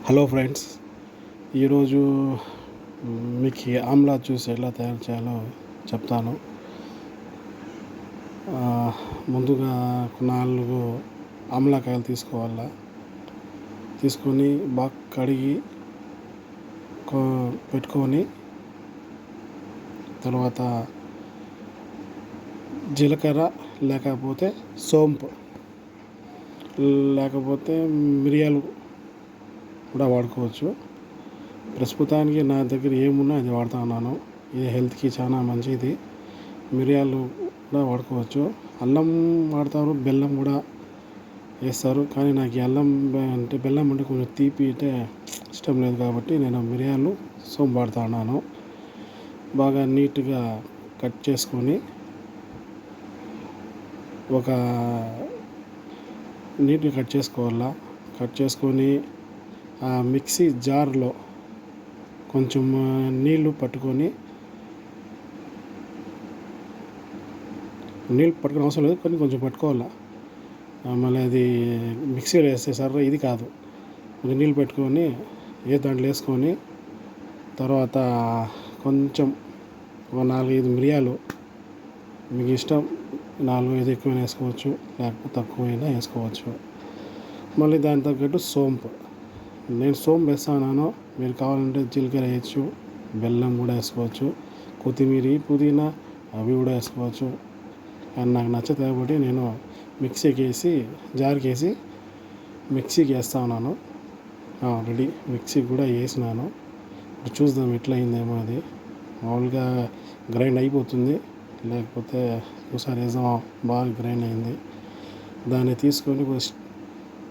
Hello friends, ఈరోజు మీకు Amla juice ఎలా తయారు చేయాలో చెప్తాను. ముందుగా 4 ఆమ్లాకాయలు తీసుకొని బాగా కడిగి పెట్టుకొని, తర్వాత జీలకర్ర లేకపోతే సోంపు లేకపోతే మిరియాలు కూడా వాడుకోవచ్చు. ప్రస్తుతానికి నా దగ్గర ఏమున్నా అది వాడుతా ఉన్నాను. ఇది హెల్త్కి చాలా మంచిది. మిరియాలు కూడా వాడుకోవచ్చు. అల్లం వాడతారు, బెల్లం కూడా వేస్తారు. కానీ నాకు బెల్లం అంటే కొంచెం తీపి అంటే ఇష్టం లేదు కాబట్టి నేను మిరియాలు సోంపు వాడుతా ఉన్నాను. బాగా నీట్గా కట్ చేసుకొని కట్ చేసుకొని మిక్సీ జార్లో కొంచెం నీళ్ళు పట్టుకొని అవసరం లేదు, కానీ కొంచెం పట్టుకోవాలా. మళ్ళీ అది మిక్సీలో వేస్తే సరే ఇది కాదు. కొంచెం నీళ్ళు పెట్టుకొని దాంట్లో వేసుకొని, తర్వాత కొంచెం 4-5 మిరియాలు, మీకు ఇష్టం 4-5 ఎక్కువైనా వేసుకోవచ్చు, లేకపోతే తక్కువైనా వేసుకోవచ్చు. మళ్ళీ దాని తగ్గట్టు సోంపు, నేను సోంపు వేస్తున్నాను. మీరు కావాలంటే జీలకర్ర వేయచ్చు, బెల్లం కూడా వేసుకోవచ్చు, కొత్తిమీర, పుదీనా అవి కూడా వేసుకోవచ్చు. కానీ నాకు నచ్చదు కాబట్టి నేను జార్కి వేసి మిక్సీకి వేస్తా ఉన్నాను. ఆల్రెడీ మిక్సీకి కూడా వేసినాను. ఇప్పుడు చూద్దాం ఎట్లా అయిందేమో. అది మామూలుగా గ్రైండ్ అయిపోతుంది, లేకపోతే ఒకసారి వేద్దాం. బాగా గ్రైండ్ అయింది. దాన్ని తీసుకొని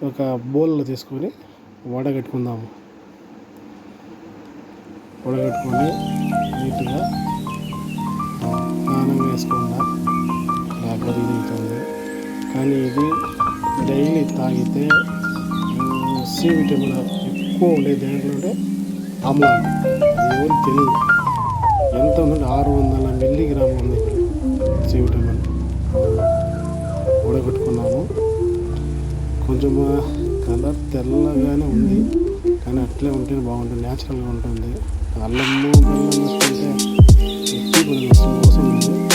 ఒక బౌల్లో తీసుకొని వడగట్టుకొని నీట్గా స్నానం వేసుకున్నా, లేకపోతే ఇది అవుతుంది. కానీ ఇది డైలీ తాగితే సి విటమిన్ ఎక్కువ ఉండే దేంట్లో ఆమ్లా. అది ఎవరికి తెలియదు. ఎంత ఉందంటే 600 మిల్లీగ్రాములు ఉంది సి విటమిన్. వడగట్టుకున్నాము. కొంచెం కలర్ తెల్లగానే ఉంది, కానీ అట్లే ఉంటేనే బాగుంటుంది, న్యాచురల్గా ఉంటుంది. అల్లము బెల్లం వేసుకుంటే ఎక్కువ అవసరం లేదు.